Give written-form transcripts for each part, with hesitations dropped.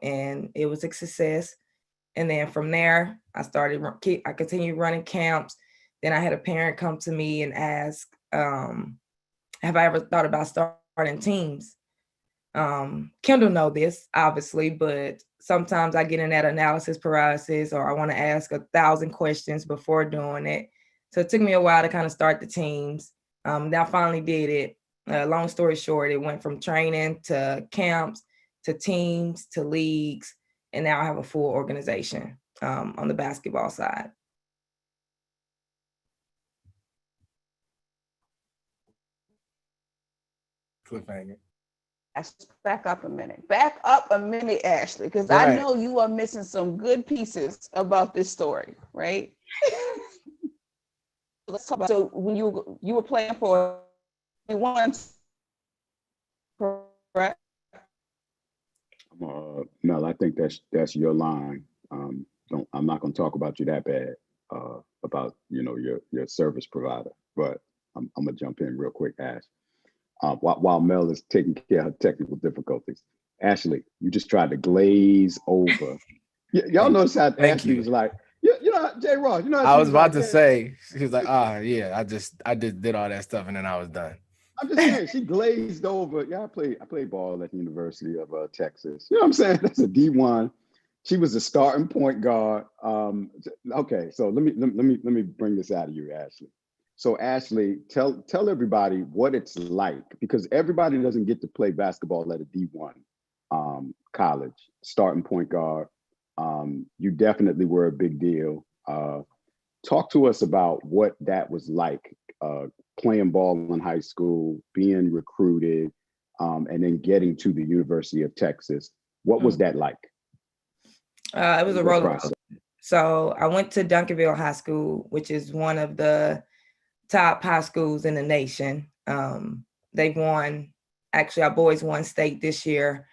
and it was a success. And then from there, I continued running camps. Then I had a parent come to me and ask, have I ever thought about starting teams? Kendall know this, obviously, but sometimes I get in that analysis paralysis, or I want to ask 1,000 questions before doing it. So it took me a while to kind of start the teams. Then I finally did it. Long story short, it went from training to camps to teams to leagues, and now I have a full organization on the basketball side. Cliffhanger. Back up a minute. Back up a minute, Ashley, because I know you are missing some good pieces about this story, right? Let's talk about. So when you were playing for once, correct? Mel, I think that's your line. I'm not going to talk about you that bad about your service provider, but I'm gonna jump in real quick, Ash. While Mel is taking care of technical difficulties, Ashley, you just tried to glaze over. Y'all notice how Ashley was like, J. Ross, I was about to say, she was like, yeah, I just did all that stuff and then I was done. I'm just saying, she glazed over. Yeah, I played ball at the University of Texas. You know what I'm saying? That's a D1. She was a starting point guard. Okay, so let me bring this out of you, Ashley. So Ashley, tell everybody what it's like, because everybody doesn't get to play basketball at a D1 college, starting point guard. You definitely were a big deal. Talk to us about what that was like, playing ball in high school, being recruited, and then getting to the University of Texas. What was that like? It was a roller coaster. So I went to Duncanville High School, which is one of the top high schools in the nation. They've won, actually our boys won state this year.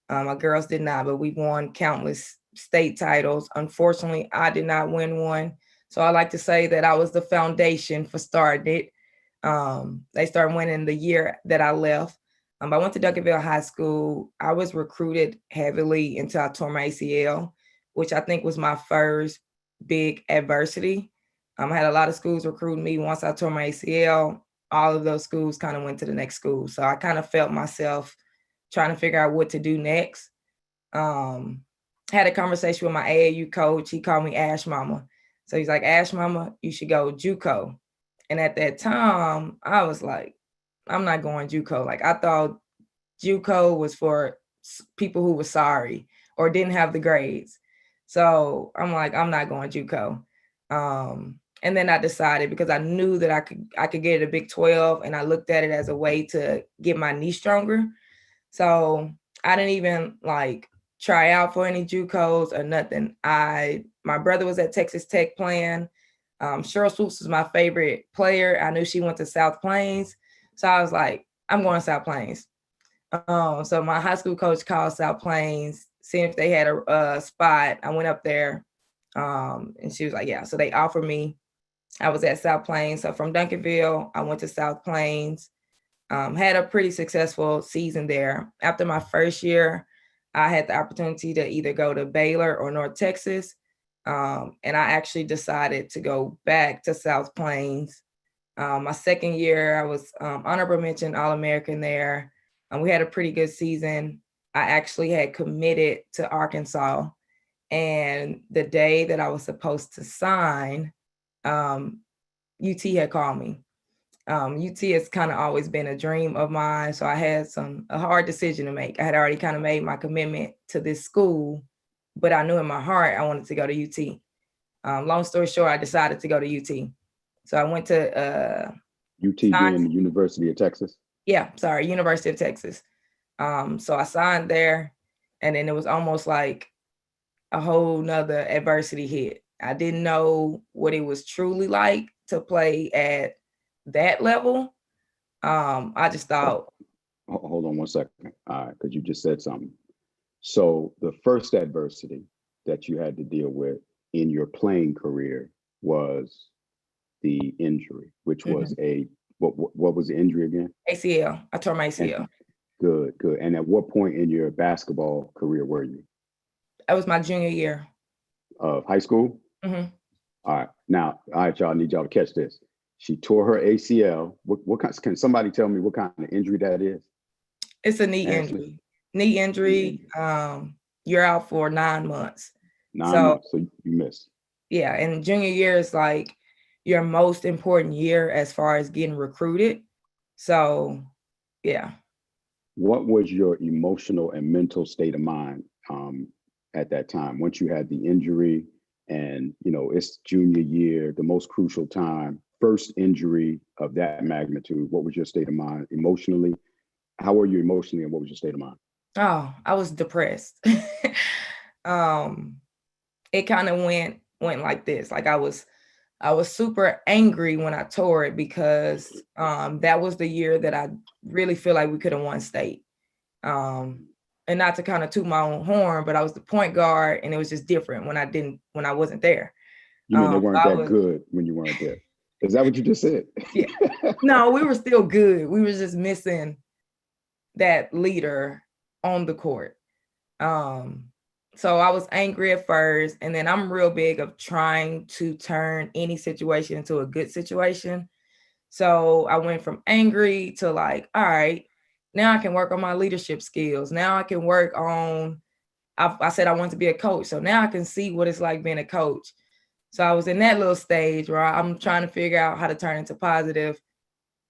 Our girls did not, but we won countless state titles. Unfortunately, I did not win one. So I like to say that I was the foundation for starting it. They started winning the year that I left. I went to Duncanville High School. I was recruited heavily until I tore my ACL, which I think was my first big adversity. I had a lot of schools recruiting me. Once I tore my ACL, all of those schools kind of went to the next school. So I kind of felt myself trying to figure out what to do next. Had a conversation with my AAU coach. He called me Ash Mama. So he's like, Ash Mama, you should go JUCO. And at that time, I was like, I'm not going JUCO. Like, I thought JUCO was for people who were sorry or didn't have the grades. So I'm like, I'm not going JUCO. And then I decided, because I knew that I could get a Big 12, and I looked at it as a way to get my knee stronger. So I didn't even like try out for any JUCOs or nothing. My brother was at Texas Tech playing. Cheryl Swoops was my favorite player. I knew she went to South Plains. So I was like, I'm going to South Plains. So my high school coach called South Plains, seeing if they had a spot. I went up there, and she was like, yeah. So they offered me. I was at South Plains. So from Duncanville, I went to South Plains, had a pretty successful season there. After my first year, I had the opportunity to either go to Baylor or North Texas. And I actually decided to go back to South Plains. My second year, I was honorable mention All-American there. We had a pretty good season. I actually had committed to Arkansas. And the day that I was supposed to sign, UT had called me. UT has kind of always been a dream of mine. So I had a hard decision to make. I had already kind of made my commitment to this school, but I knew in my heart I wanted to go to UT. Long story short, I decided to go to UT. So I went to UT being the University of Texas? Yeah, sorry, University of Texas. So I signed there, and then it was almost like a whole nother adversity hit. I didn't know what it was truly like to play at that level. I just thought. Hold on one second. All right, because you just said something. So the first adversity that you had to deal with in your playing career was the injury, which was what was the injury again? ACL. I tore my ACL. Good. And at what point in your basketball career were you? That was my junior year. Of high school? Mm-hmm. All right, y'all, I need y'all to catch this. She tore her ACL. What kind, can somebody tell me what kind of injury that is? It's a knee Ashley? injury. Knee injury. You're out for 9 months. 9 months, so you missed. Yeah, and junior year is like your most important year as far as getting recruited. So, yeah. What was your emotional and mental state of mind at that time once you had the injury? And it's junior year, the most crucial time, first injury of that magnitude. What was your state of mind emotionally? How were you emotionally, and what was your state of mind? Oh, I was depressed. It kind of went like this. Like I was super angry when I tore it because that was the year that I really feel like we could have won state. And not to kind of toot my own horn, but I was the point guard, and it was just different when I wasn't there. You mean they weren't that good when you weren't there? Is that what you just said? Yeah. No, we were still good. We were just missing that leader on the court. So I was angry at first, and then I'm real big of trying to turn any situation into a good situation. So I went from angry to like, all right, now I can work on my leadership skills. Now I can work on, I said I wanted to be a coach. So now I can see what it's like being a coach. So I was in that little stage where I'm trying to figure out how to turn into positive.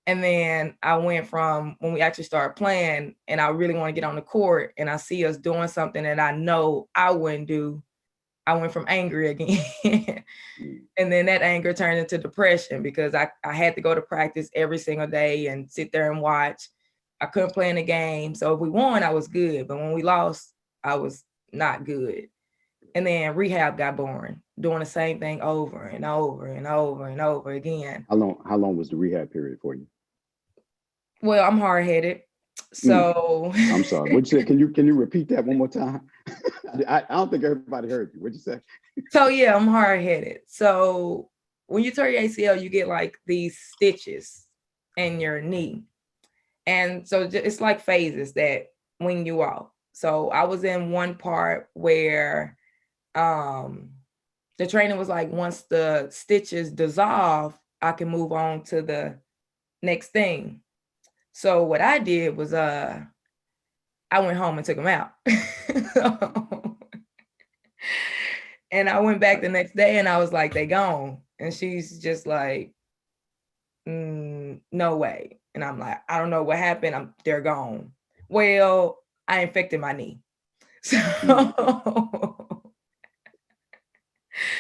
And then I went from when we actually started playing and I really want to get on the court and I see us doing something that I know I wouldn't do. I went from angry again. And then that anger turned into depression because I had to go to practice every single day and sit there and watch. I couldn't play in the game. So if we won, I was good. But when we lost, I was not good. And then rehab got boring, doing the same thing over and over and over and over again. How long was the rehab period for you? Well, I'm hard-headed. So I'm sorry. What'd you say? Can you repeat that one more time? I don't think everybody heard you. What'd you say? So yeah, I'm hard-headed. So when you tear your ACL, you get like these stitches in your knee. And so it's like phases that wean you off. So I was in one part where the trainer was like, once the stitches dissolve, I can move on to the next thing. So what I did was I went home and took them out. And I went back the next day and I was like, they gone. And she's just like, no way. And I'm like, I don't know what happened. They're gone. Well, I infected my knee. So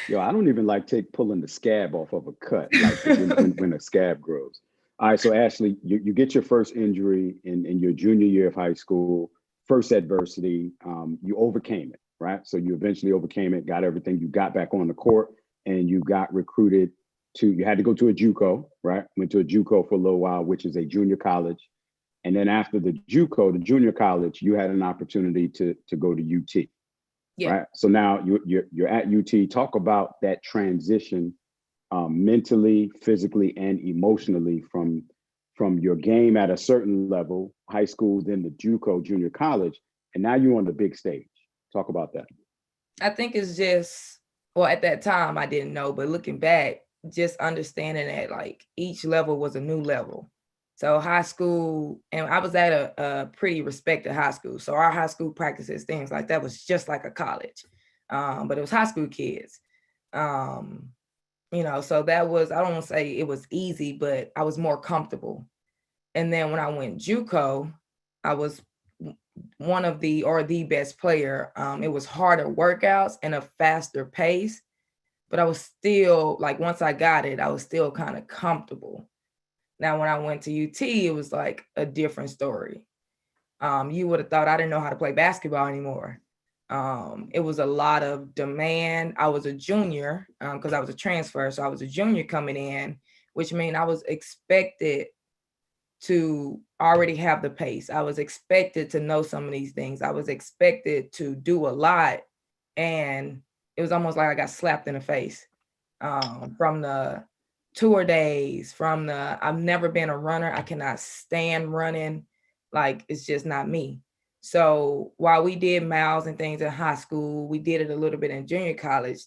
Yo, I don't even like pulling the scab off of a cut, like when a scab grows. All right, so Ashley, you get your first injury in your junior year of high school, first adversity, you overcame it, right? So you eventually overcame it, got everything, you got back on the court, and you got recruited you had to go to a JUCO, right? Went to a JUCO for a little while, which is a junior college. And then after the JUCO, the junior college, you had an opportunity to go to UT. Yeah. Right. So now you're at UT. Talk about that transition mentally, physically, and emotionally from your game at a certain level, high school, then the JUCO, junior college, and now you're on the big stage. Talk about that. I think it's just, well, at that time I didn't know, but looking back, just understanding that like each level was a new level. So high school, and I was at a pretty respected high school. So our high school practices, things like that was just like a college, but it was high school kids. So that was, I don't want to say it was easy, but I was more comfortable. And then when I went JUCO, I was one of the best player. It was harder workouts and a faster pace, but I was still like, once I got it, I was still kind of comfortable. Now, when I went to UT, it was like a different story. You would have thought I didn't know how to play basketball anymore. It was a lot of demand. I was a junior because I was a transfer. So I was a junior coming in, which means I was expected to already have the pace. I was expected to know some of these things. I was expected to do a lot. And it was almost like I got slapped in the face from the tour days, I've never been a runner. I cannot stand running. Like, it's just not me. So while we did miles and things in high school, we did it a little bit in junior college.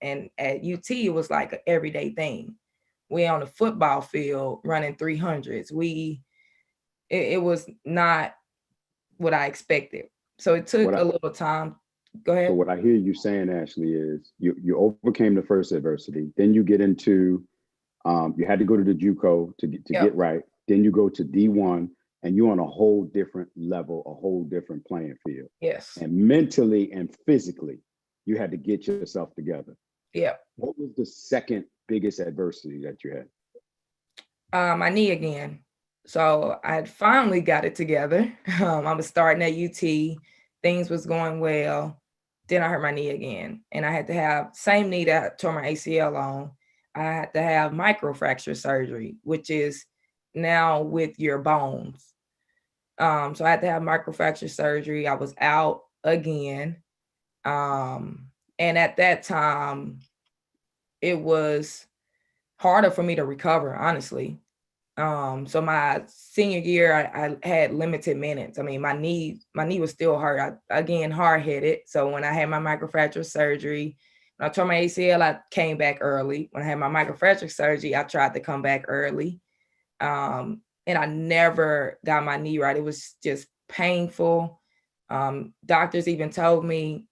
And at UT, it was like an everyday thing. We on the football field running 300s. It was not what I expected. So it took a little time. Go ahead. So what I hear you saying, Ashley, is you overcame the first adversity. Then you get into, you had to go to the JUCO to get right. Then you go to D1, and you're on a whole different level, a whole different playing field. Yes. And mentally and physically, you had to get yourself together. Yeah. What was the second biggest adversity that you had? My knee again. So I had finally got it together. I was starting at UT. Things was going well. Then I hurt my knee again. And I had to have, same knee that I tore my ACL on, I had to have microfracture surgery, which is now with your bones. So I had to have microfracture surgery. I was out again. And at that time, it was harder for me to recover, honestly. So my senior year, I had limited minutes. I mean, my knee was still hurt. Again, hard-headed. So when I had my microfracture surgery, when I tore my ACL, I came back early. When I had my microfracture surgery, I tried to come back early. And I never got my knee right. It was just painful. Doctors even told me,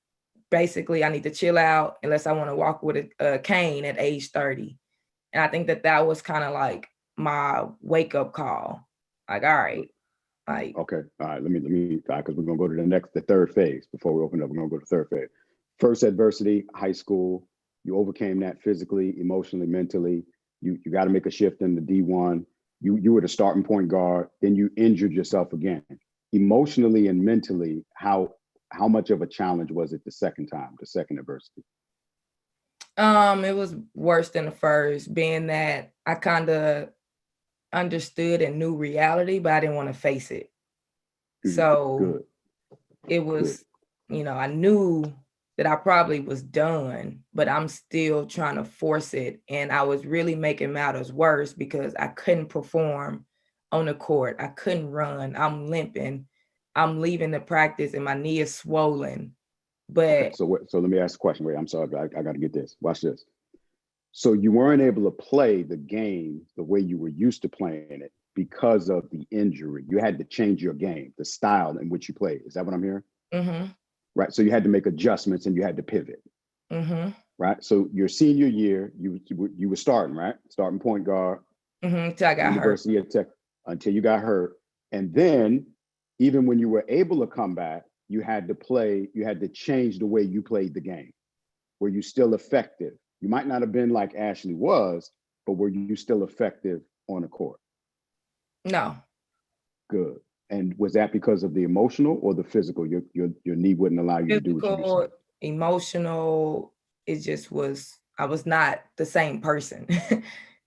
basically, I need to chill out unless I want to walk with a cane at age 30. And I think that was kind of like my wake up call. Like, all right. Like, okay. All right. Let me, because we're going to go to the third phase before we open up. We're going to go to the third phase. First adversity, high school. You overcame that physically, emotionally, mentally. You got to make a shift in the D1. You were the starting point guard. Then you injured yourself again. Emotionally and mentally, how much of a challenge was it the second adversity? It was worse than the first, being that I kind of understood and knew reality, but I didn't want to face it. So it was, I knew that I probably was done, but I'm still trying to force it. And I was really making matters worse because I couldn't perform on the court. I couldn't run. I'm limping. I'm leaving the practice and my knee is swollen. But okay, so let me ask a question. Wait, I'm sorry, I got to get this. Watch this. So you weren't able to play the game the way you were used to playing it because of the injury. You had to change your game, the style in which you played. Is that what I'm hearing? Mm-hmm. Right. So you had to make adjustments and you had to pivot. Mm-hmm. Right. So your senior year, you were starting, right? Starting point guard. Mm-hmm. Until I got University hurt. of Tech, until you got hurt. And then even when you were able to come back, you had to change the way you played the game. Were you still effective? You might not have been like Ashley was, but were you still effective on the court? No. Good. And was that because of the emotional or the physical? Your knee wouldn't allow you to do what you used to do. Emotional, it just was, I was not the same person.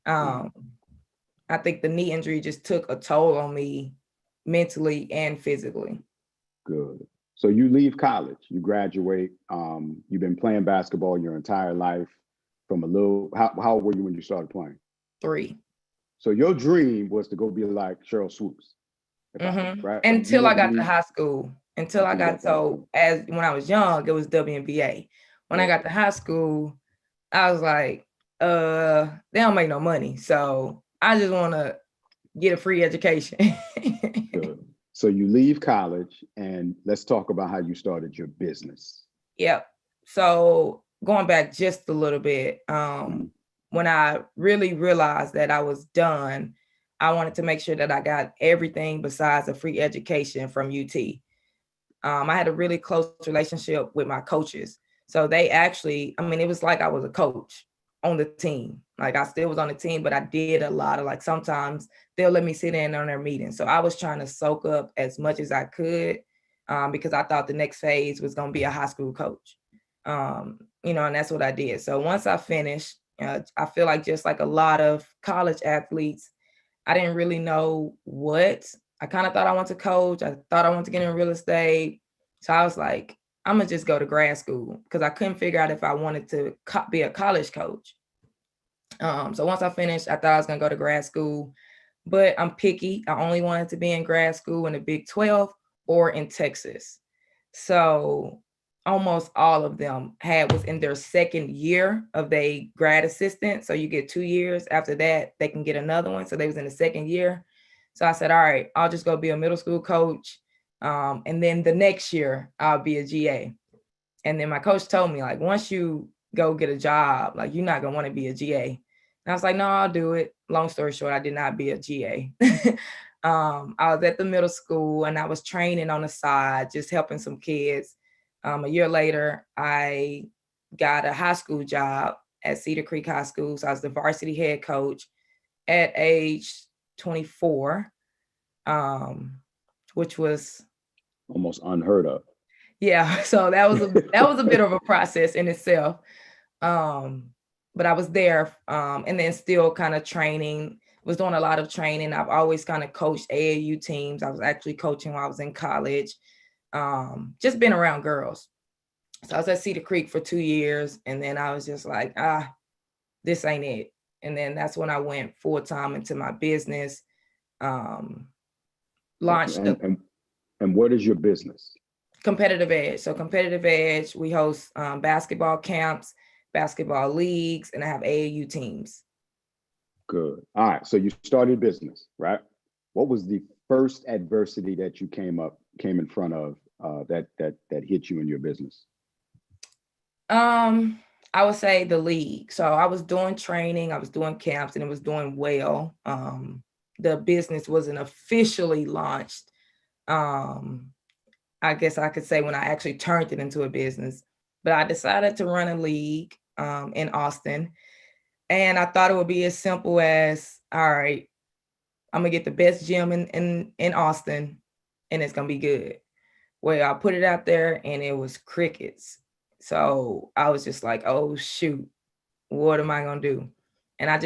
I think the knee injury just took a toll on me mentally and physically. Good. So you leave college, you graduate, you've been playing basketball your entire life from how old were you when you started playing? 3. So your dream was to go be like Cheryl Swoops. Right? Until I got to high school. When I was young, it was WNBA. When I got to high school, I was like, they don't make no money. So I just want to get a free education. Good. So you leave college and let's talk about how you started your business. Yep. So going back just a little bit, when I really realized that I was done, I wanted to make sure that I got everything besides a free education from UT. I had a really close relationship with my coaches. So they actually, it was like I was a coach on the team. Like I still was on the team, but I did a lot of sometimes they'll let me sit in on their meetings. So I was trying to soak up as much as I could because I thought the next phase was going to be a high school coach. And that's what I did. So once I finished, I feel like just like a lot of college athletes, I didn't really know what. I kind of thought I wanted to coach. I thought I wanted to get in real estate. So I was like, I'm going to just go to grad school because I couldn't figure out if I wanted to be a college coach. So once I finished, I thought I was going to go to grad school, but I'm picky. I only wanted to be in grad school in the Big 12 or in Texas. So almost all of them was in their second year of their grad assistant. So you get 2 years. After that, they can get another one. So they was in the second year. So I said, all right, I'll just go be a middle school coach. And then the next year I'll be a GA. And then my coach told me, like, once you go get a job, like, you're not gonna want to be a GA. And I was like, no, I'll do it. Long story short, I did not be a GA. I was at the middle school and I was training on the side, just helping some kids. A year later, I got a high school job at Cedar Creek High School. So I was the varsity head coach at age 24, which was almost unheard of. Yeah, so that was a bit of a process in itself. But I was there, and then still kind of training, was doing a lot of training. I've always kind of coached AAU teams. I was actually coaching while I was in college, just been around girls. So I was at Cedar Creek for 2 years, and then I was just like, this ain't it. And then that's when I went full time into my business, launched. And what is your business? Competitive Edge. So Competitive Edge, we host basketball camps, basketball leagues, and I have AAU teams. Good. All right. So you started business, right? What was the first adversity that you came in front of that hit you in your business? I would say the league. So I was doing training, I was doing camps, and it was doing well. The business wasn't officially launched. I guess I could say when I actually turned it into a business, but I decided to run a league in Austin. And I thought it would be as simple as, all right, I'm gonna get the best gym in Austin and it's gonna be good. Well, I put it out there and it was crickets. So I was just like, oh shoot, what am I gonna do? And I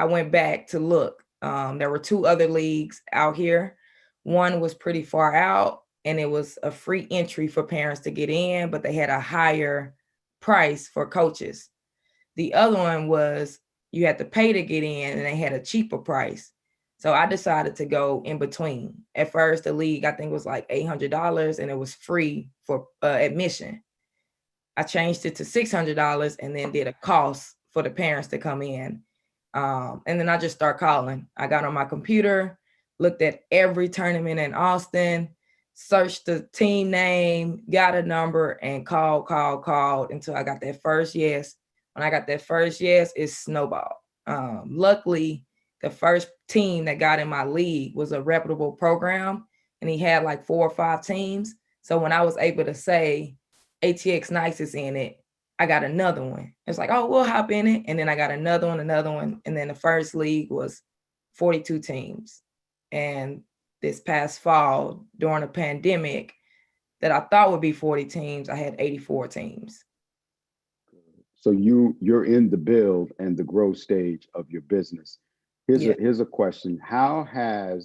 went back to look. There were 2 other leagues out here. One was pretty far out, and it was a free entry for parents to get in, but they had a higher price for coaches. The other one was you had to pay to get in, and they had a cheaper price. So I decided to go in between. At first, the league, I think, was like $800, and it was free for admission. I changed it to $600 and then did a cost for the parents to come in. And then I just start calling. I got on my computer, looked at every tournament in Austin, searched the team name, got a number, and called until I got that first yes. When I got that first yes, it snowballed. Luckily, the first team that got in my league was a reputable program, and he had like 4 or 5 teams. So when I was able to say ATX Nice is in it, I got another one. It's like, oh, we'll hop in it. And then I got another one. And then the first league was 42 teams. And this past fall, during a pandemic that I thought would be 40 teams, I had 84 teams. So you're in the build and the growth stage of your business. Here's a question. How have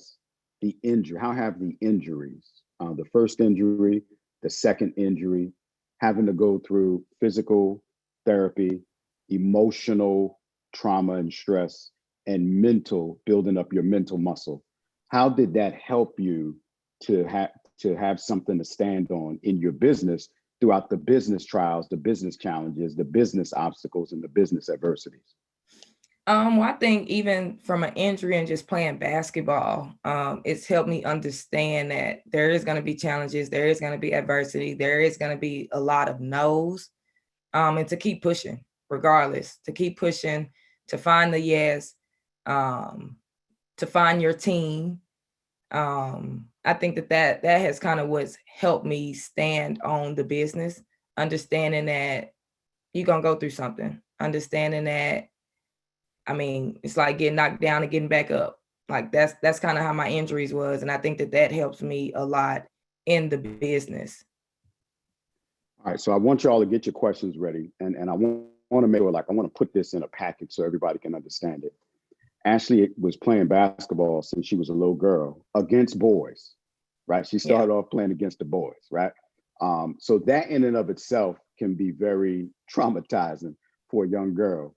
the injuries, the first injury, the second injury, having to go through physical therapy, emotional trauma and stress, and mental, building up your mental muscle, how did that help you to have something to stand on in your business throughout the business trials, the business challenges, the business obstacles, and the business adversities? Well, I think even from an injury and just playing basketball, it's helped me understand that there is going to be challenges, there is going to be adversity, there is going to be a lot of no's, and to keep pushing regardless, to keep pushing, to find the yes, to find your team. I think that has kind of what's helped me stand on the business, understanding that you're going to go through something, understanding that, I mean, it's like getting knocked down and getting back up. Like that's kind of how my injuries was. And I think that helps me a lot in the business. All right. So I want y'all to get your questions ready. And I want to make sure, I want to put this in a package so everybody can understand it. Ashley was playing basketball since she was a little girl against boys, right? She started off playing against the boys, right? So that in and of itself can be very traumatizing for a young girl.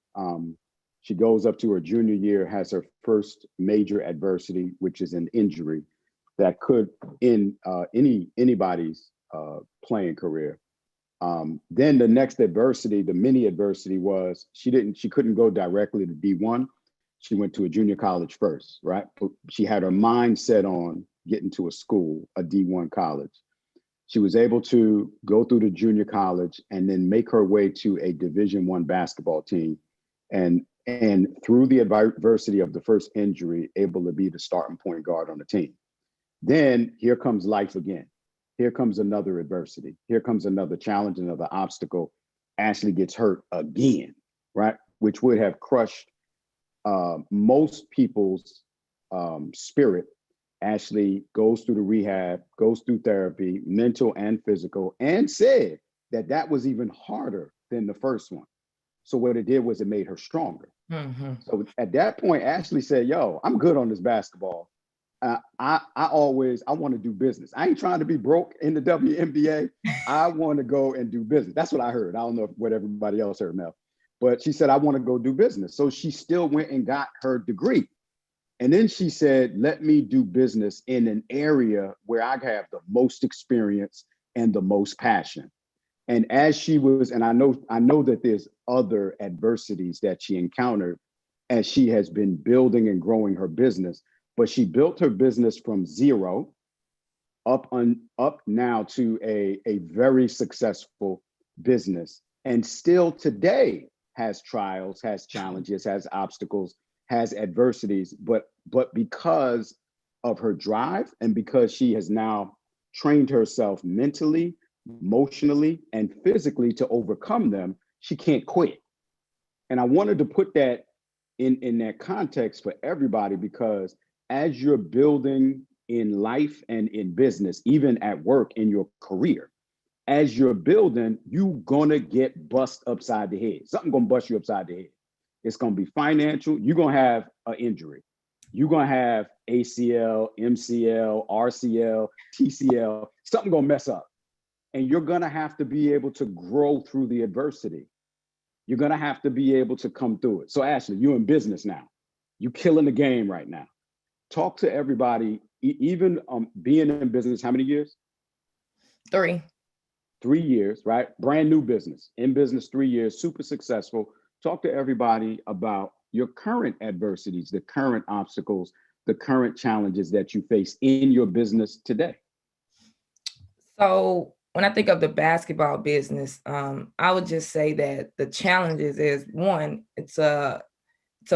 She goes up to her junior year, has her first major adversity, which is an injury that could end anybody's playing career. Then the next adversity, the mini adversity, was she couldn't go directly to D1. She went to a junior college first, right? She had her mind set on getting to a school, a D1 college. She was able to go through the junior college and then make her way to a Division I basketball team. And through the adversity of the first injury, able to be the starting point guard on the team. Then here comes life again. Here comes another adversity. Here comes another challenge, another obstacle. Ashley gets hurt again, right? Which would have crushed most people's spirit. Ashley goes through the rehab, goes through therapy, mental and physical, and said that was even harder than the first one. So what it did was it made her stronger. Mm-hmm. So at that point, Ashley said, yo, I'm good on this basketball. I want to do business. I ain't trying to be broke in the WNBA. I want to go and do business. That's what I heard. I don't know what everybody else heard, Mel. But she said, I want to go do business. So she still went and got her degree. And then she said, let me do business in an area where I have the most experience and the most passion. And as she was, and I know that there's other adversities that she encountered as she has been building and growing her business, but she built her business from zero up now to a very successful business, and still today has trials, has challenges, has obstacles, has adversities, but because of her drive and because she has now trained herself mentally, emotionally, and physically to overcome them, she can't quit. And I wanted to put that in that context for everybody, because as you're building in life and in business, even at work, in your career, as you're building, you're gonna get bust upside the head. Something gonna bust you upside the head. It's gonna be financial. You're gonna have an injury. You're gonna have ACL, MCL, RCL, TCL. Something gonna mess up. And you're gonna have to be able to grow through the adversity. You're gonna have to be able to come through it. So Ashley, you're in business now. You're killing the game right now. Talk to everybody, even being in business, how many years? 3. 3 years, right? Brand new business, in business 3 years, super successful. Talk to everybody about your current adversities, the current obstacles, the current challenges that you face in your business today. So when I think of the basketball business, I would just say that the challenges is, one, it's a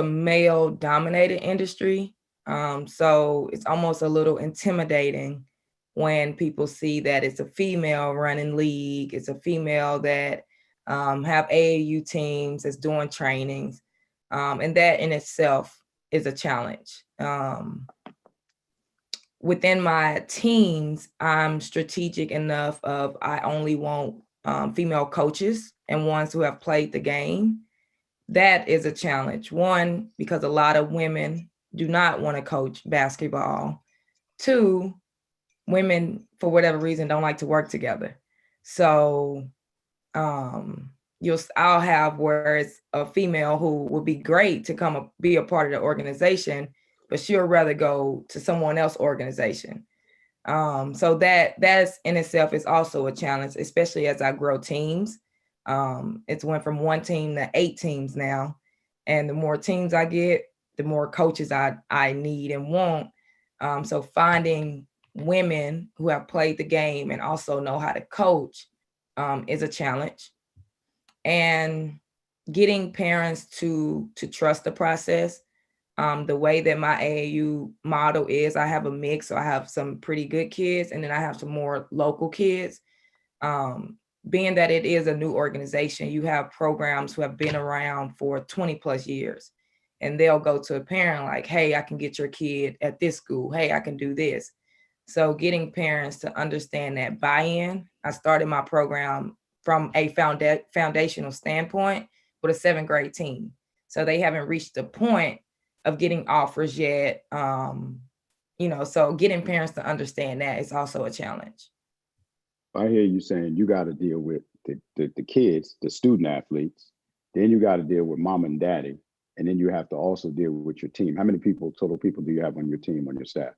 male dominated industry. So it's almost a little intimidating when people see that it's a female running league, it's a female that have AAU teams that's doing trainings. And that in itself is a challenge. Within my teams, I'm strategic enough of I only want female coaches and ones who have played the game. That is a challenge. One, because a lot of women do not want to coach basketball. 2, women, for whatever reason, don't like to work together. So I'll have where it's a female who would be great to come be a part of the organization, but she'll rather go to someone else's organization. So that's in itself is also a challenge, especially as I grow teams. It's went from 1 team to 8 teams now. And the more teams I get, the more coaches I need and want. So finding women who have played the game and also know how to coach is a challenge. And getting parents to trust the process. The way that my AAU model is, I have a mix. So I have some pretty good kids, and then I have some more local kids. Being that it is a new organization, you have programs who have been around for 20 plus years, and they'll go to a parent like, hey, I can get your kid at this school. Hey, I can do this. So getting parents to understand that buy-in. I started my program from a foundational standpoint with a 7th grade team. So they haven't reached the point of getting offers yet. So getting parents to understand that is also a challenge. I hear you saying you got to deal with the kids, the student athletes. Then you got to deal with mom and daddy. And then you have to also deal with your team. How many total people do you have on your team, on your staff?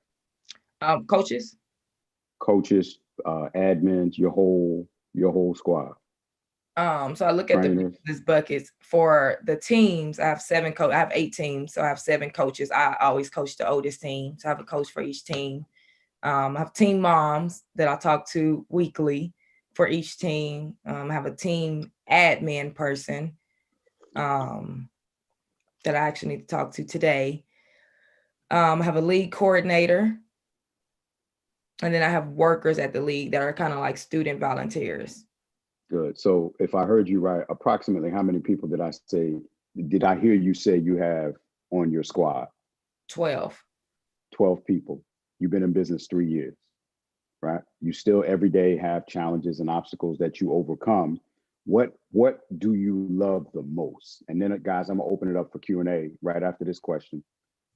Coaches. Coaches, admins, your whole squad. So I look at Trainers. the buckets for the teams. I have I have 8 teams, so I have 7 coaches. I always coach the oldest team, so I have a coach for each team. I have team moms that I talk to weekly for each team. I have a team admin person that I actually need to talk to today. I have a league coordinator, and then I have workers at the league that are kind of like student volunteers. Good. So if I heard you right, approximately how many people did I hear you say you have on your squad? 12. 12 people. You've been in business 3 years, right? You still every day have challenges and obstacles that you overcome. What do you love the most? And then guys, I'm gonna open it up for Q&A right after this question.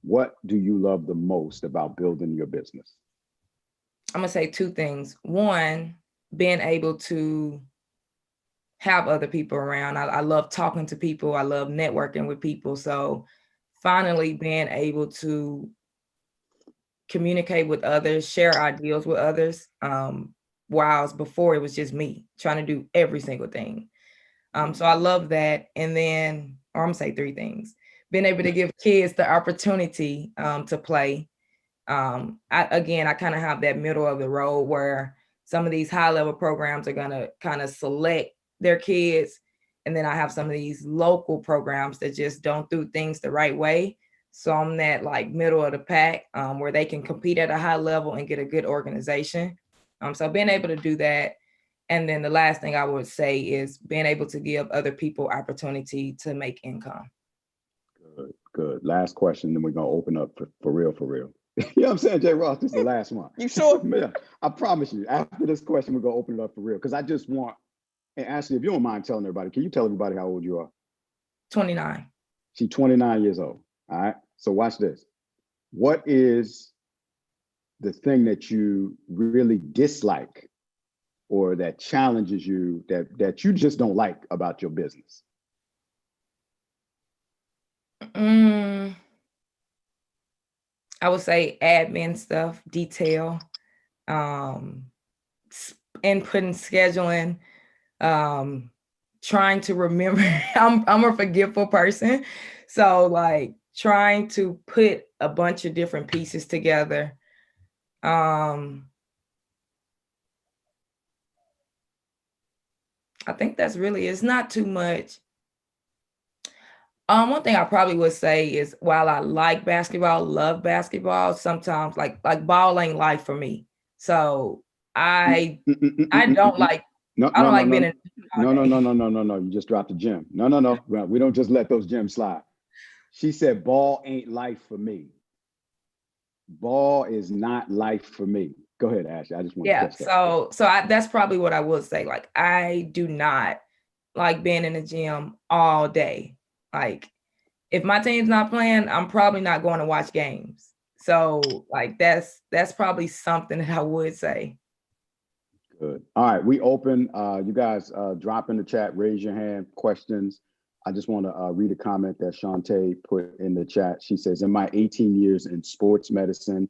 What do you love the most about building your business? I'm gonna say 2 things. One, being able to have other people around. I love talking to people. I love networking with people. So finally being able to communicate with others, share ideas with others. While before it was just me trying to do every single thing. So I love that. And then, or I'm gonna say 3 things. Being able to give kids the opportunity to play. I kind of have that middle of the road where some of these high level programs are gonna kind of select their kids. And then I have some of these local programs that just don't do things the right way. So I'm that like middle of the pack where they can compete at a high level and get a good organization. So being able to do that. And then the last thing I would say is being able to give other people opportunity to make income. Good. Last question, then we're gonna open up for real. You know what I'm saying, Jay Ross? This is the last one. You sure? Yeah, I promise you. After this question, we're gonna open it up for real. Because I just want, and Ashley, if you don't mind telling everybody, can you tell everybody how old you are? 29. She's 29 years old. All right. So watch this. What is the thing that you really dislike or that challenges you that you just don't like about your business? I would say admin stuff, detail, input and scheduling, trying to remember. I'm a forgetful person. So like trying to put a bunch of different pieces together. I think that's really, it's not too much. One thing I probably would say is while I like basketball, love basketball, sometimes like ball ain't life for me. So I don't like being in. No. You just dropped the gym. No. We don't just let those gyms slide. She said, ball ain't life for me. Ball is not life for me. Go ahead, Ashley. I just want to catch that. So that's probably what I would say. Like, I do not like being in the gym all day. Like, if my team's not playing, I'm probably not going to watch games. So like, that's probably something that I would say. Good. All right, we open. You guys drop in the chat, raise your hand, questions. I just want to read a comment that Shantae put in the chat. She says, in my 18 years in sports medicine,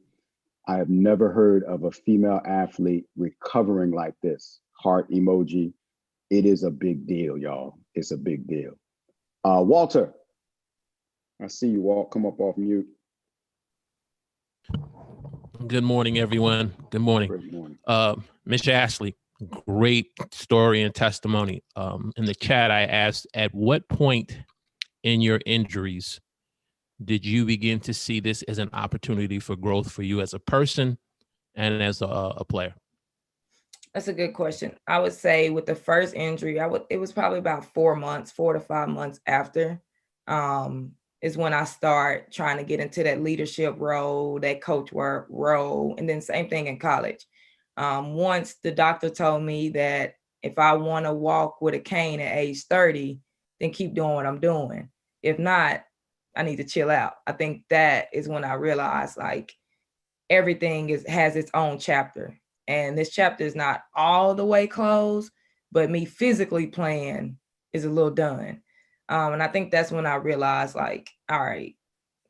I have never heard of a female athlete recovering like this. Heart emoji. It is a big deal, y'all. It's a big deal. Walter, I see you, Walt. Come up off mute. Good morning, everyone. Good morning. Good morning. Ms. Ashley, great story and testimony. In the chat, I asked, at what point in your injuries did you begin to see this as an opportunity for growth for you as a person and as a player? That's a good question. I would say with the first injury, it was probably about 4 to 5 months after, is when I start trying to get into that leadership role, that coach work role, and then same thing in college. Once the doctor told me that if I want to walk with a cane at age 30, then keep doing what I'm doing. If not, I need to chill out. I think that is when I realized like everything has its own chapter. And this chapter is not all the way closed, but me physically playing is a little done. And I think that's when I realized like, all right,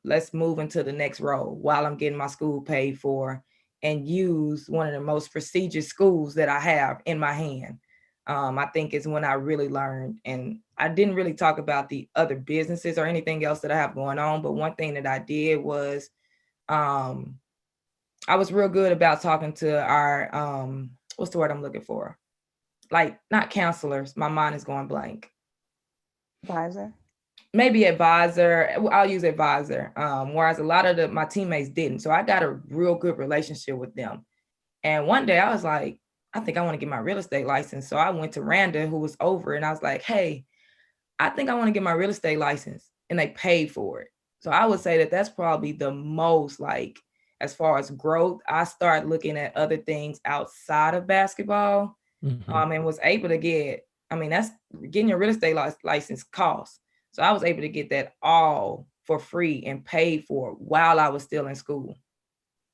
let's move into the next role while I'm getting my school paid for and use one of the most prestigious schools that I have in my hand. I think is when I really learned. And I didn't really talk about the other businesses or anything else that I have going on. But one thing that I did was I was real good about talking to our, what's the word I'm looking for? Like, not counselors. My mind is going blank. Advisor? Maybe advisor. I'll use advisor. Whereas a lot of my teammates didn't. So I got a real good relationship with them. And one day I was like, I think I want to get my real estate license. So I went to Randa, who was over, and I was like, hey, I think I want to get my real estate license. And they paid for it. So I would say that that's probably the most, like, as far as growth, I started looking at other things outside of basketball, and was able to get, I mean, that's getting your real estate license costs. So I was able to get that all for free and paid for while I was still in school.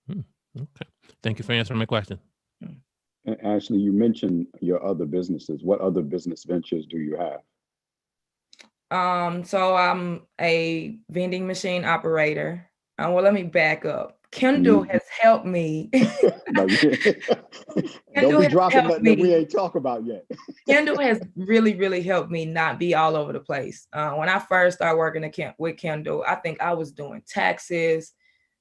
Okay. Thank you for answering my question. And Ashley, you mentioned your other businesses. What other business ventures do you have? So I'm a vending machine operator. Well, let me back up. Kendall has helped me. No, don't be dropping nothing that we ain't talk about yet. Kendall has really, really helped me not be all over the place. When I first started working with Kendall, I think I was doing taxes.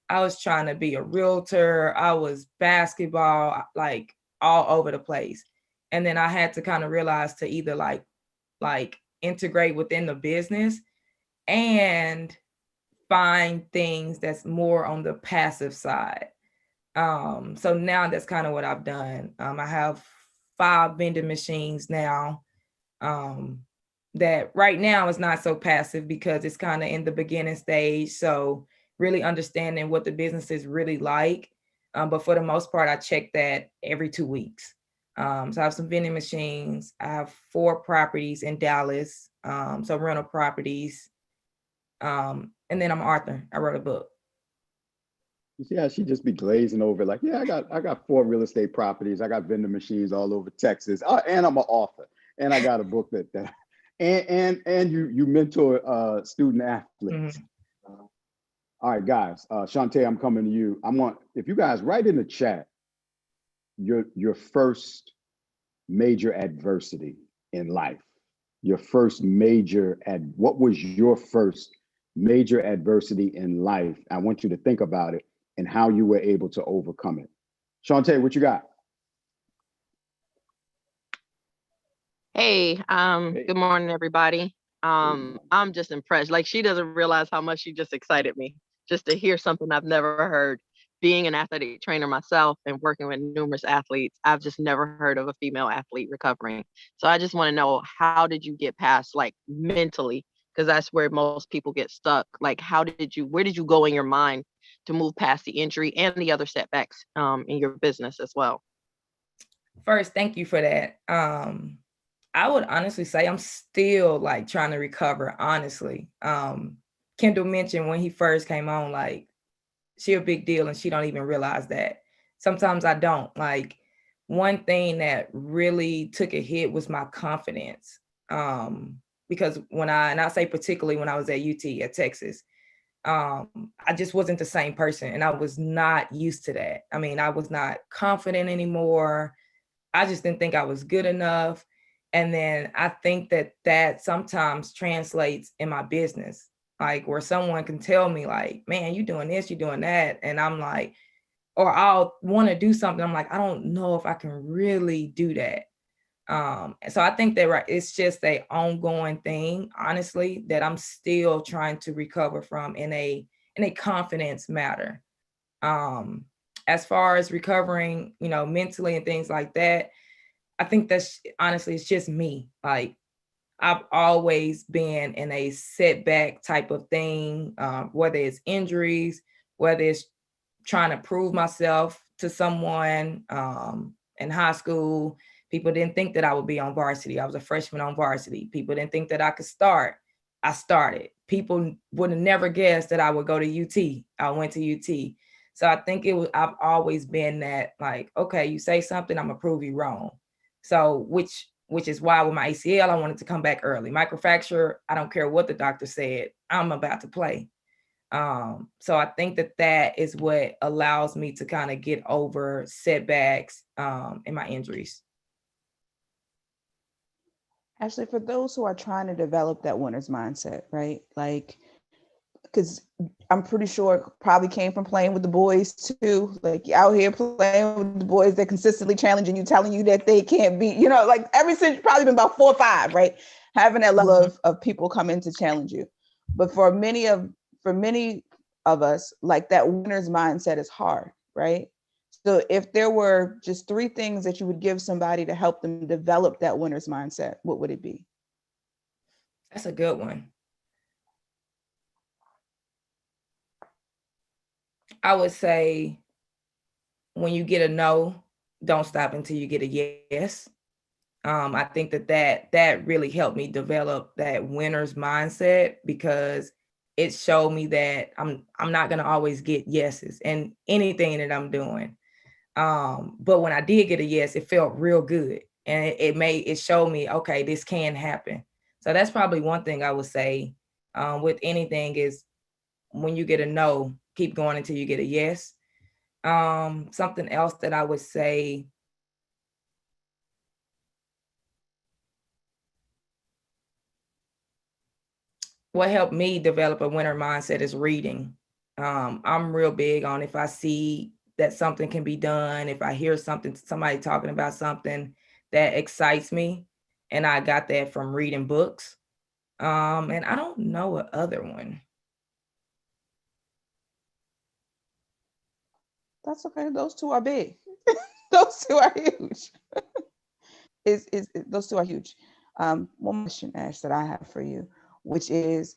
I was trying to be a realtor. I was basketball, like all over the place. And then I had to kind of realize to either like integrate within the business and find things that's more on the passive side. So now that's kind of what I've done. I have 5 vending machines now. That right now is not so passive because it's kind of in the beginning stage. So really understanding what the business is really like. But for the most part, I check that every 2 weeks. So I have some vending machines. I have 4 properties in Dallas. So rental properties. And then I'm Arthur. I wrote a book. You see how she just be glazing over like, yeah, I got 4 real estate properties. I got vending machines all over Texas. And I'm an author. And I got a book that and you mentor student athletes. Mm-hmm. All right, guys. Shantae, I'm coming to you. If you guys write in the chat your first major adversity in life. What was your first major adversity in life? I want you to think about it and how you were able to overcome it. Shantae, what you got? Hey, good morning, everybody. I'm just impressed. Like, she doesn't realize how much she just excited me just to hear something I've never heard. Being an athletic trainer myself and working with numerous athletes, I've just never heard of a female athlete recovering. So I just want to know, how did you get past, like, mentally? Because that's where most people get stuck. Like, where did you go in your mind to move past the injury and the other setbacks in your business as well? First, thank you for that. I would honestly say I'm still like trying to recover, honestly. Kendall mentioned when he first came on, like, she a big deal and she don't even realize that. Sometimes I don't. Like, one thing that really took a hit was my confidence. Because I say particularly when I was at UT at Texas, I just wasn't the same person and I was not used to that. I mean, I was not confident anymore. I just didn't think I was good enough. And then I think that sometimes translates in my business, like where someone can tell me like, man, you doing this, you doing that. And I'm like, or I'll want to do something. I'm like, I don't know if I can really do that. So I think that it's just a ongoing thing, honestly, that I'm still trying to recover from in a confidence matter. As far as recovering, mentally and things like that, I think that's honestly, it's just me. Like, I've always been in a setback type of thing, whether it's injuries, whether it's trying to prove myself to someone. In high school, people didn't think that I would be on varsity. I was a freshman on varsity. People didn't think that I could start. I started. People would have never guessed that I would go to UT. I went to UT. So I think I've always been that, like, okay, you say something, I'm gonna prove you wrong. So which is why with my ACL, I wanted to come back early. Microfracture, I don't care what the doctor said, I'm about to play. So I think that is what allows me to kind of get over setbacks in my injuries. Actually, for those who are trying to develop that winner's mindset, right? Like, because I'm pretty sure it probably came from playing with the boys too. Like, you're out here playing with the boys that consistently challenging you, telling you that they can't be, like ever since you've probably been about 4 or 5, right? Having that level of people come in to challenge you. But for many of us, like, that winner's mindset is hard, right? So if there were just 3 things that you would give somebody to help them develop that winner's mindset, what would it be? That's a good one. I would say when you get a no, don't stop until you get a yes. I think that really helped me develop that winner's mindset, because it showed me that I'm not gonna always get yeses in anything that I'm doing. But when I did get a yes, it felt real good, and it showed me, okay, this can happen. So that's probably one thing I would say with anything is, when you get a no, keep going until you get a yes. Something else that I would say, what helped me develop a winner mindset is reading. I'm real big on, if I see that something can be done, if I hear somebody talking about something that excites me, and I got that from reading books. And I don't know what other one. That's okay. Those 2 are big. Those 2 are huge. Those 2 are huge. One question, Ash, that I have for you, which is,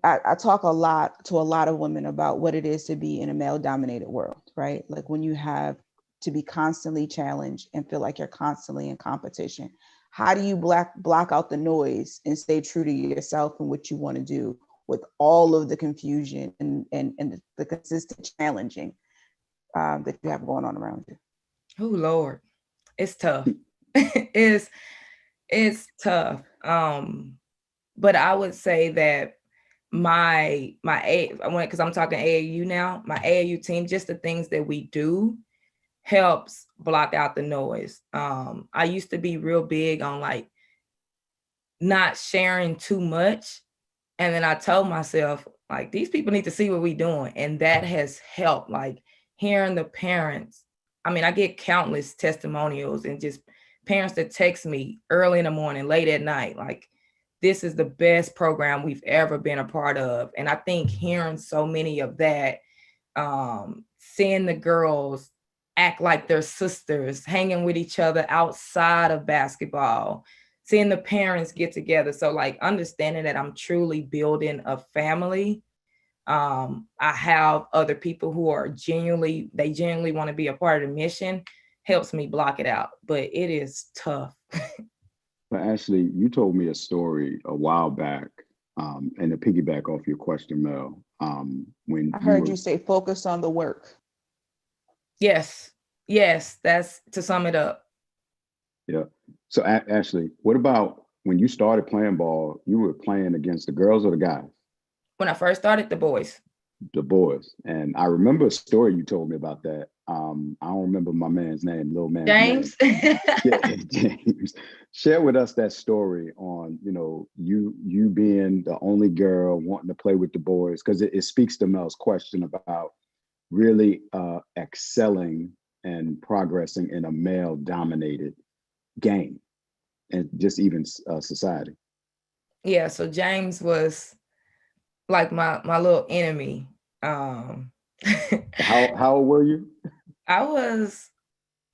I talk a lot to a lot of women about what it is to be in a male-dominated world, right? Like, when you have to be constantly challenged and feel like you're constantly in competition, how do you block out the noise and stay true to yourself and what you want to do with all of the confusion and the consistent challenging that you have going on around you? Oh Lord, it's tough. it's tough. But I would say that my because I'm talking AAU now, my AAU team, just the things that we do helps block out the noise. I used to be real big on, like, not sharing too much. And then I told myself, like, these people need to see what we're doing. And that has helped, like, hearing the parents. I mean, I get countless testimonials and just parents that text me early in the morning, late at night, like, this is the best program we've ever been a part of. And I think hearing so many of that, seeing the girls act like they're sisters, hanging with each other outside of basketball, seeing the parents get together. So, like, understanding that I'm truly building a family. I have other people who are genuinely want to be a part of the mission, helps me block it out. But it is tough. But Ashley, you told me a story a while back, and to piggyback off your question, Mel, when I heard you say focus on the work. Yes, that's to sum it up. Yeah. So Ashley, what about when you started playing ball, you were playing against the girls or the guys? When I first started, the boys. The boys. And I remember a story you told me about that. I don't remember my man's name, little man. James. Yeah, James. Share with us that story on, you being the only girl wanting to play with the boys, because it speaks to Mel's question about really excelling and progressing in a male-dominated game and just even society. Yeah, so James was like my little enemy. How old were you? I was,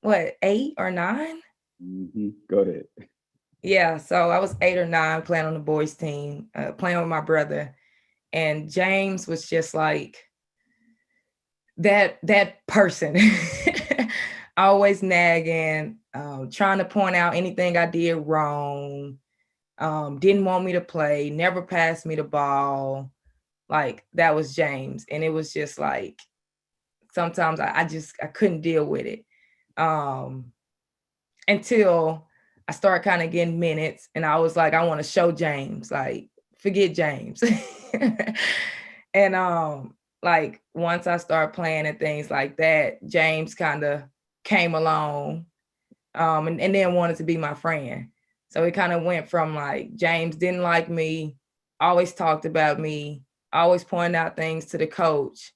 what, 8 or 9? Mm-hmm. Go ahead. Yeah, so I was 8 or 9 playing on the boys team, playing with my brother, and James was just like that person, always nagging, trying to point out anything I did wrong, didn't want me to play, never passed me the ball. Like, that was James. And it was just like, sometimes I couldn't deal with it. Until I started kind of getting minutes, and I was like, I want to show James, like, forget James. And like once I started playing and things like that, James kind of came along, and then wanted to be my friend. So it kind of went from like James didn't like me, always talked about me, always pointed out things to the coach.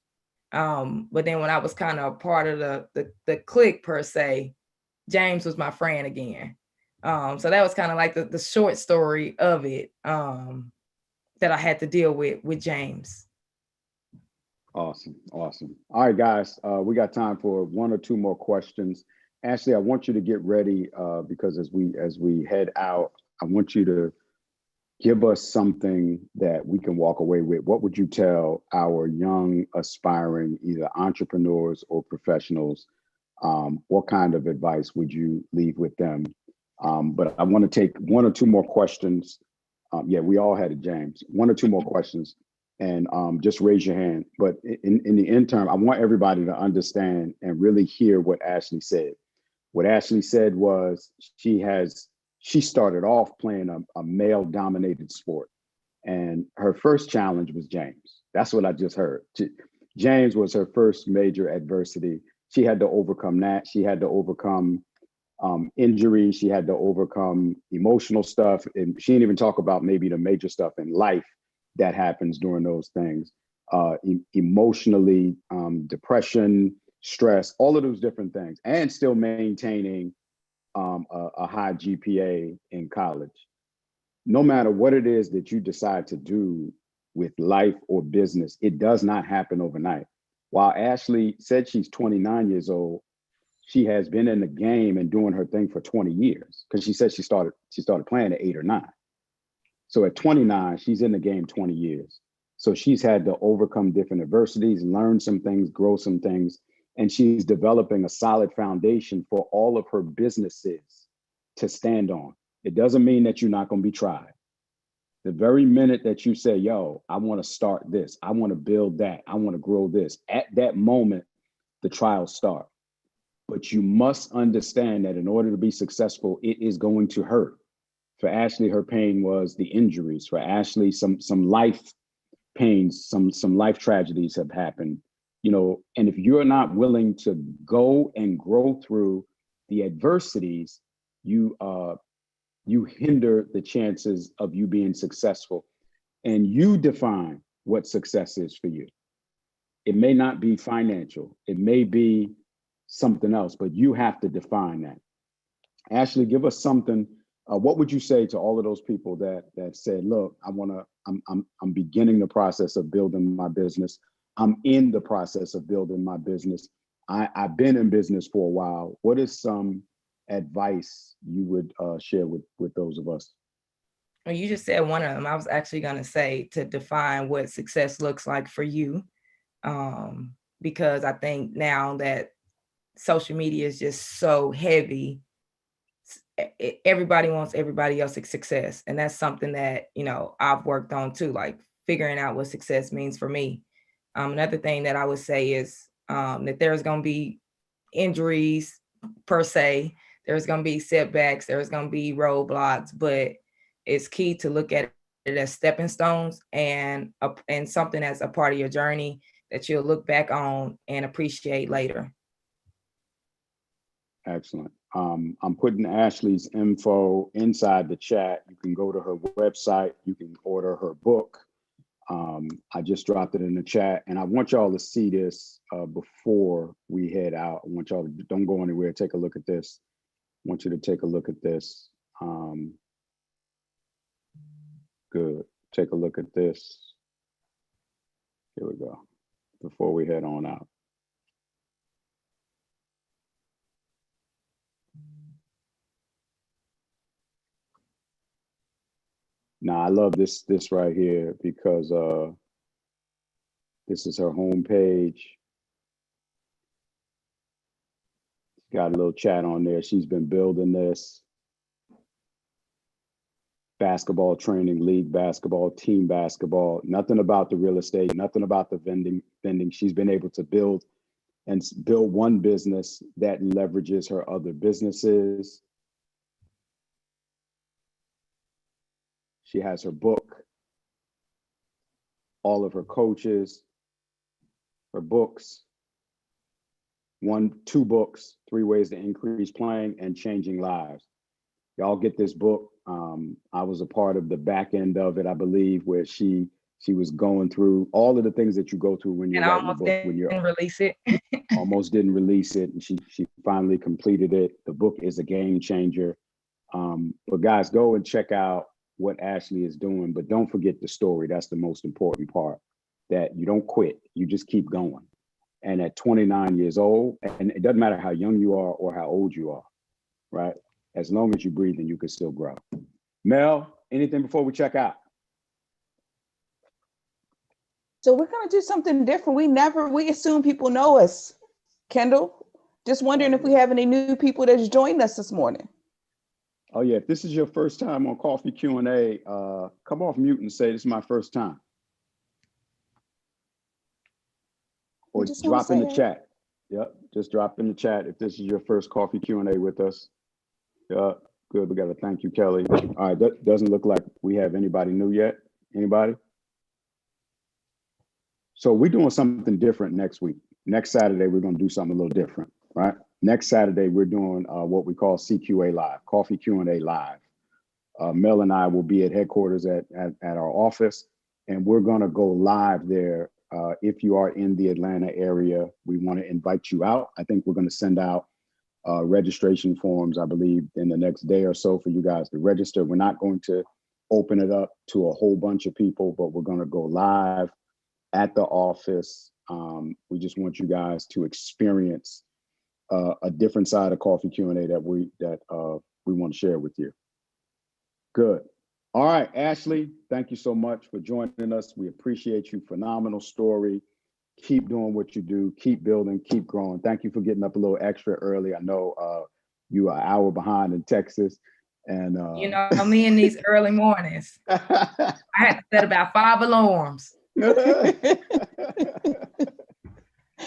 But then when I was kind of a part of the clique per se, James was my friend again. So that was kind of like the short story of it, that I had to deal with James. Awesome. All right, guys, we got time for one or two more questions. Ashley, I want you to get ready because as we head out, I want you to give us something that we can walk away with. What would you tell our young, aspiring, either entrepreneurs or professionals? What kind of advice would you leave with them? But I want to take one or two more questions. Yeah, we all had it, James. One or two more questions, and just raise your hand. But in the interim, I want everybody to understand and really hear what Ashley said. What Ashley said was she started off playing a male-dominated sport, and her first challenge was James. That's what I just heard. James was her first major adversity. She had to overcome that. She had to overcome injury. She had to overcome emotional stuff. And she didn't even talk about maybe the major stuff in life that happens during those things. Emotionally, depression, stress, all of those different things, and still maintaining a high GPA in college. No matter what it is that you decide to do with life or business, it does not happen overnight. While Ashley said she's 29 years old, she has been in the game and doing her thing for 20 years because she said she started playing at 8 or 9. So at 29, she's in the game 20 years. So she's had to overcome different adversities, learn some things, grow some things, and she's developing a solid foundation for all of her businesses to stand on. It doesn't mean that you're not going to be tried. The very minute that you say, yo, I want to start this, I want to build that, I want to grow this, at that moment, the trials start. But you must understand that in order to be successful, it is going to hurt. For Ashley, her pain was the injuries. For Ashley, some life pains, some life tragedies have happened, and if you're not willing to go and grow through the adversities, you hinder the chances of you being successful. And you define what success is for you. It may not be financial, it may be something else, but you have to define that. Ashley, give us something. What would you say to all of those people that said, look, I'm beginning the process of building my business. I'm in the process of building my business. I've been in business for a while. What is some advice you would share with those of us? Well, you just said one of them. I was actually going to say to define what success looks like for you. Because I think now that social media is just so heavy, everybody wants everybody else's success. And that's something that, I've worked on too, like figuring out what success means for me. Another thing that I would say is that there's going to be injuries per se. There's going to be setbacks. There's going to be roadblocks, but it's key to look at it as stepping stones and something that's a part of your journey that you'll look back on and appreciate later. Excellent. I'm putting Ashley's info inside the chat. You can go to her website. You can order her book. I just dropped it in the chat, and I want y'all to see this before we head out. I want y'all to don't go anywhere. Take a look at this. I want you to take a look at this. Good. Take a look at this. Here we go. Before we head on out. Now I love this right here because this is her homepage. Got a little chat on there. She's been building this. Basketball training, league basketball, team basketball, nothing about the real estate, nothing about the vending. She's been able to build one business that leverages her other businesses. She has her book, all of her coaches, her books, 2 books, 3 Ways to Increase Playing and Changing Lives. Y'all get this book. I was a part of the back end of it, I believe, where she was going through all of the things that you go through when you're writing a book. When you're release it. almost didn't release it, and she finally completed it. The book is a game changer. But guys, go and check out what Ashley is doing, but don't forget the story. That's the most important part, that you don't quit, you just keep going. And at 29 years old, and it doesn't matter how young you are or how old you are, right? As long as you breathe, and you can still grow. Mel, anything before we check out? So we're gonna do something different. We assume people know us. Kendall, just wondering if we have any new people that's joined us this morning. Oh yeah, if this is your first time on Coffee Q&A, come off mute and say, this is my first time. Or drop in the chat. Yep, just drop in the chat if this is your first Coffee Q&A with us. Yeah, good, we got to thank you, Kelly. All right, that doesn't look like we have anybody new yet. Anybody? So we're doing something different next week. Next Saturday, we're gonna do something a little different, right? Next Saturday, we're doing what we call CQA Live, Coffee Q&A Live. Mel and I will be at headquarters at our office, and we're gonna go live there. If you are in the Atlanta area, we wanna invite you out. I think we're gonna send out registration forms, I believe, in the next day or so for you guys to register. We're not going to open it up to a whole bunch of people, but we're gonna go live at the office. We just want you guys to experience a different side of Coffee Q&A that we want to share with you. Good. All right, Ashley, thank you so much for joining us. We appreciate you. Phenomenal story. Keep doing what you do. Keep building, keep growing. Thank you for getting up a little extra early. I know you are an hour behind in Texas. And you know me in these early mornings. I had to set about 5 alarms.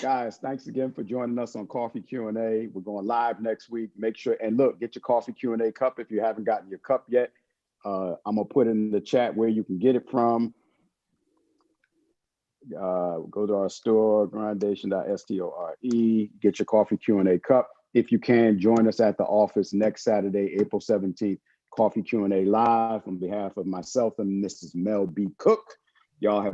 Guys, thanks again for joining us on Coffee Q&A. We're going live next week. Make sure, and look, get your Coffee Q&A cup if you haven't gotten your cup yet. I'm gonna put in the chat where you can get it from. Go to our store, grindation.store, get your Coffee Q&A cup. If you can, join us at the office next Saturday, April 17th, Coffee Q&A Live. On behalf of myself and Mrs. Mel B. Cook, y'all have